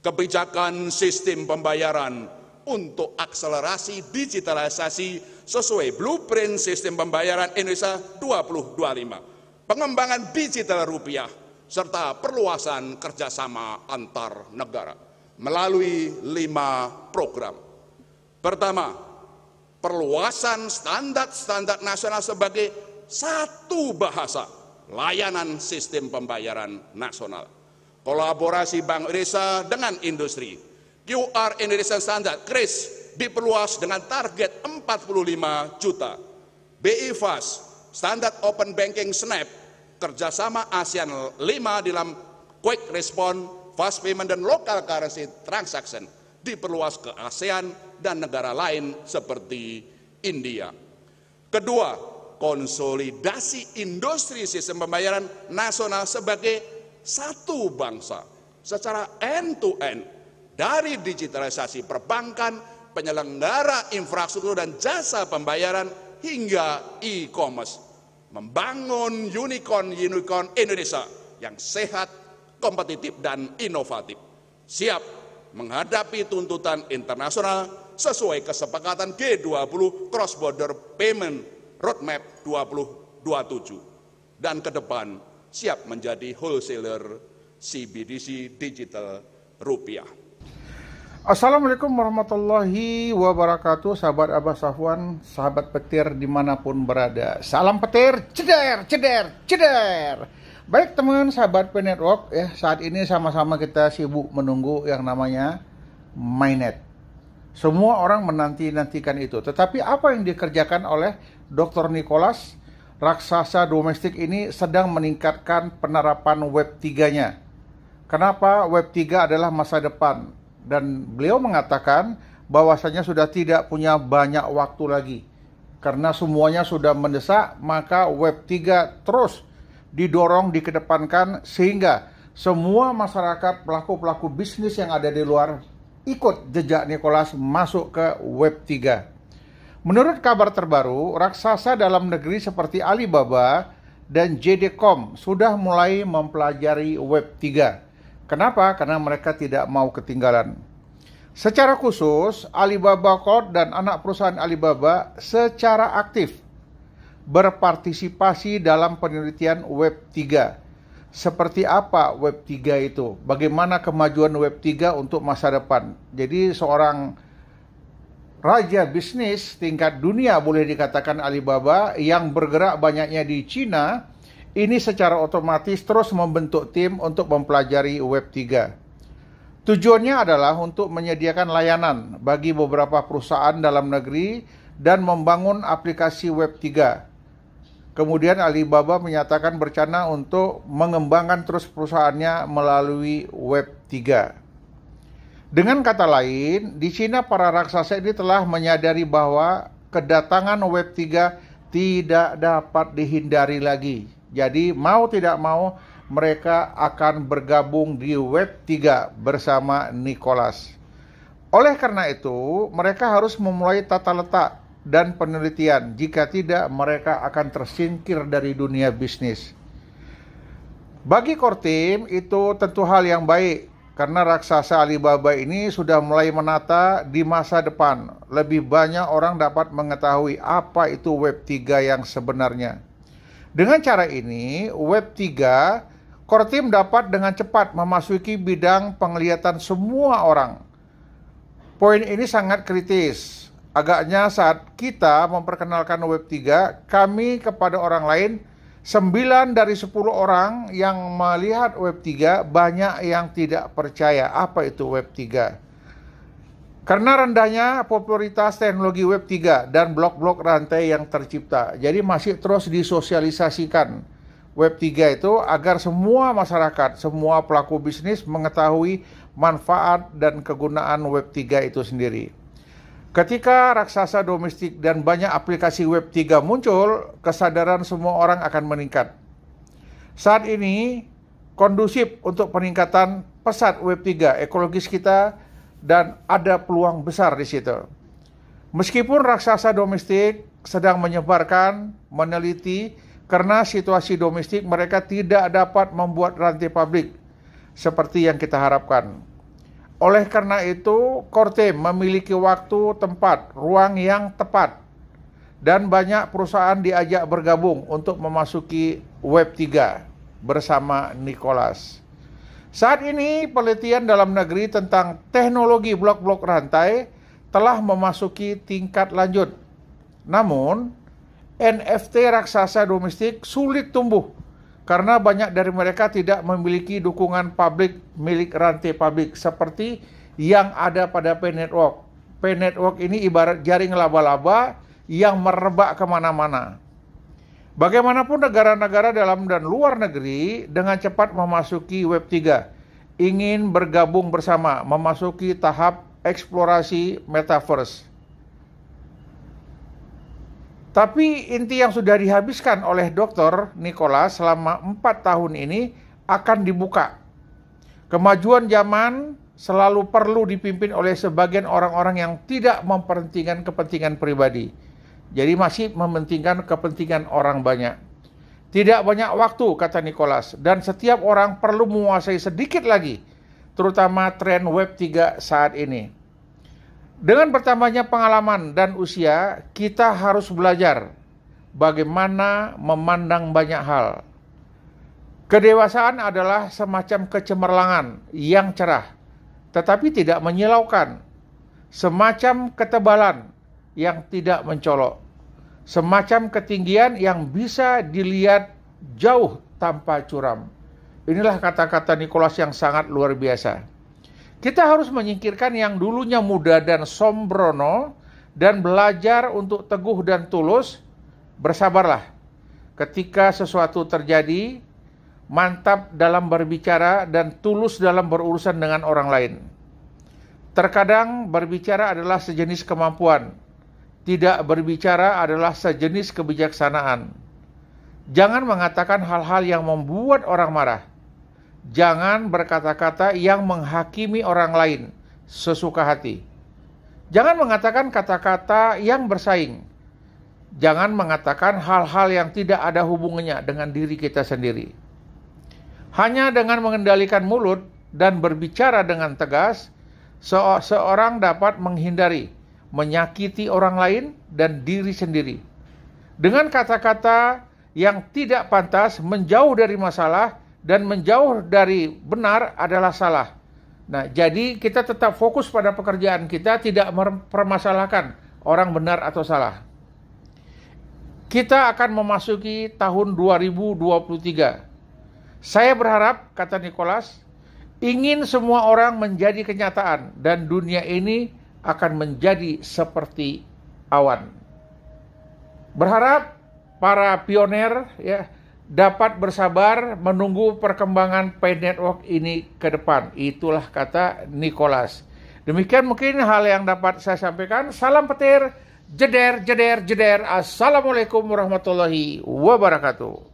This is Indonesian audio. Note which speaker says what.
Speaker 1: Kebijakan sistem pembayaran untuk akselerasi digitalisasi sesuai blueprint sistem pembayaran Indonesia 2025, pengembangan digital rupiah, serta perluasan kerjasama antar negara melalui 5 program. Pertama, perluasan standar nasional sebagai satu bahasa layanan sistem pembayaran nasional. Kolaborasi Bank Indonesia dengan industri. QR Indonesian Standard (KRIS) diperluas dengan target 45 juta. BI Fast, Standar Open Banking Snap, kerjasama ASEAN 5 dalam Quick Response, Fast Payment, dan Local Currency Transaction diperluas ke ASEAN dan negara lain seperti India. Kedua, konsolidasi industri sistem pembayaran nasional sebagai satu bangsa secara end-to-end, dari digitalisasi perbankan, penyelenggara infrastruktur dan jasa pembayaran hingga e-commerce, membangun unicorn Indonesia yang sehat, kompetitif, dan inovatif, siap menghadapi tuntutan internasional sesuai kesepakatan G20 Cross Border Payment Roadmap 2027, dan ke depan siap menjadi wholesaler CBDC digital rupiah.
Speaker 2: Assalamualaikum warahmatullahi wabarakatuh, sahabat Abah Safwan, sahabat petir dimanapun berada. Salam petir, ceder, ceder, ceder. Baik teman sahabat P-Network, ya, saat ini sama-sama kita sibuk menunggu yang namanya Mainnet. Semua orang menanti-nantikan itu. Tetapi apa yang dikerjakan oleh Dr. Nicholas, raksasa domestik ini, sedang meningkatkan penerapan Web 3-nya. Kenapa? Web 3 adalah masa depan. Dan beliau mengatakan bahwasanya sudah tidak punya banyak waktu lagi. Karena semuanya sudah mendesak, maka Web 3 terus didorong, dikedepankan, sehingga semua masyarakat, pelaku-pelaku bisnis yang ada di luar ikut jejak Nicholas masuk ke Web 3. Menurut kabar terbaru, raksasa dalam negeri seperti Alibaba dan JD.com sudah mulai mempelajari Web 3. Kenapa? Karena mereka tidak mau ketinggalan. Secara khusus, Alibaba Corp dan anak perusahaan Alibaba secara aktif berpartisipasi dalam penelitian Web 3. Seperti apa Web 3 itu? Bagaimana kemajuan Web 3 untuk masa depan? Jadi seorang raja bisnis tingkat dunia, boleh dikatakan Alibaba, yang bergerak banyaknya di Cina, ini secara otomatis terus membentuk tim untuk mempelajari Web 3. Tujuannya adalah untuk menyediakan layanan bagi beberapa perusahaan dalam negeri dan membangun aplikasi Web 3. Kemudian Alibaba menyatakan berencana untuk mengembangkan terus perusahaannya melalui Web 3. Dengan kata lain, di Cina para raksasa ini telah menyadari bahwa kedatangan Web 3 tidak dapat dihindari lagi. Jadi mau tidak mau mereka akan bergabung di Web 3 bersama Nicholas. Oleh karena itu, mereka harus memulai tata letak dan penelitian. Jika tidak, mereka akan tersingkir dari dunia bisnis. Bagi core team, itu tentu hal yang baik. Karena raksasa Alibaba ini sudah mulai menata di masa depan. Lebih banyak orang dapat mengetahui apa itu Web 3 yang sebenarnya. Dengan cara ini, Web 3, core team dapat dengan cepat memasuki bidang penglihatan semua orang. Poin ini sangat kritis. Agaknya saat kita memperkenalkan Web 3, kami kepada orang lain, 9 dari 10 orang yang melihat Web 3 banyak yang tidak percaya apa itu Web 3. Karena rendahnya popularitas teknologi Web 3 dan blok-blok rantai yang tercipta. Jadi masih terus disosialisasikan Web 3 itu agar semua masyarakat, semua pelaku bisnis mengetahui manfaat dan kegunaan Web 3 itu sendiri. Ketika raksasa domestik dan banyak aplikasi Web 3 muncul, kesadaran semua orang akan meningkat. Saat ini kondusif untuk peningkatan pesat Web 3, ekologis kita, dan ada peluang besar di situ. Meskipun raksasa domestik sedang menyebarkan, meneliti, karena situasi domestik mereka tidak dapat membuat rantai publik seperti yang kita harapkan. Oleh karena itu, core team memiliki waktu, tempat, ruang yang tepat, dan banyak perusahaan diajak bergabung untuk memasuki Web 3 bersama Nicholas. Saat ini, penelitian dalam negeri tentang teknologi blok-blok rantai telah memasuki tingkat lanjut. Namun, NFT raksasa domestik sulit tumbuh karena banyak dari mereka tidak memiliki dukungan publik milik rantai publik seperti yang ada pada P-Network. P-Network ini ibarat jaring laba-laba yang merebak kemana-mana. Bagaimanapun negara-negara dalam dan luar negeri dengan cepat memasuki Web 3, ingin bergabung bersama, memasuki tahap eksplorasi metaverse. Tapi inti yang sudah dihabiskan oleh Dr. Nicholas selama 4 tahun ini akan dibuka. Kemajuan zaman selalu perlu dipimpin oleh sebagian orang-orang yang tidak memperhatikan kepentingan pribadi. Jadi masih mementingkan kepentingan orang banyak. Tidak banyak waktu, kata Nicholas, dan setiap orang perlu menguasai sedikit lagi, terutama tren Web 3 saat ini. Dengan bertambahnya pengalaman dan usia, kita harus belajar bagaimana memandang banyak hal. Kedewasaan adalah semacam kecemerlangan yang cerah, tetapi tidak menyilaukan. Semacam ketebalan yang tidak mencolok. Semacam ketinggian yang bisa dilihat jauh tanpa curam. Inilah kata-kata Nicholas yang sangat luar biasa. Kita harus menyingkirkan yang dulunya muda dan sombrono dan belajar untuk teguh dan tulus. Bersabarlah ketika sesuatu terjadi, mantap dalam berbicara dan tulus dalam berurusan dengan orang lain. Terkadang berbicara adalah sejenis kemampuan, tidak berbicara adalah sejenis kebijaksanaan. Jangan mengatakan hal-hal yang membuat orang marah. Jangan berkata-kata yang menghakimi orang lain sesuka hati. Jangan mengatakan kata-kata yang bersaing. Jangan mengatakan hal-hal yang tidak ada hubungannya dengan diri kita sendiri. Hanya dengan mengendalikan mulut dan berbicara dengan tegas, seorang dapat menghindari, menyakiti orang lain dan diri sendiri. Dengan kata-kata yang tidak pantas, menjauh dari masalah, dan menjauh dari benar adalah salah. Nah, jadi kita tetap fokus pada pekerjaan kita, tidak mempermasalahkan orang benar atau salah. Kita akan memasuki tahun 2023. Saya berharap, kata Nicholas, ingin semua orang menjadi kenyataan dan dunia ini akan menjadi seperti awan. Berharap para pioner dapat bersabar menunggu perkembangan P-Network ini ke depan. Itulah kata Nicholas. Demikian mungkin hal yang dapat saya sampaikan. Salam petir, jeder, jeder, jeder. Assalamualaikum warahmatullahi wabarakatuh.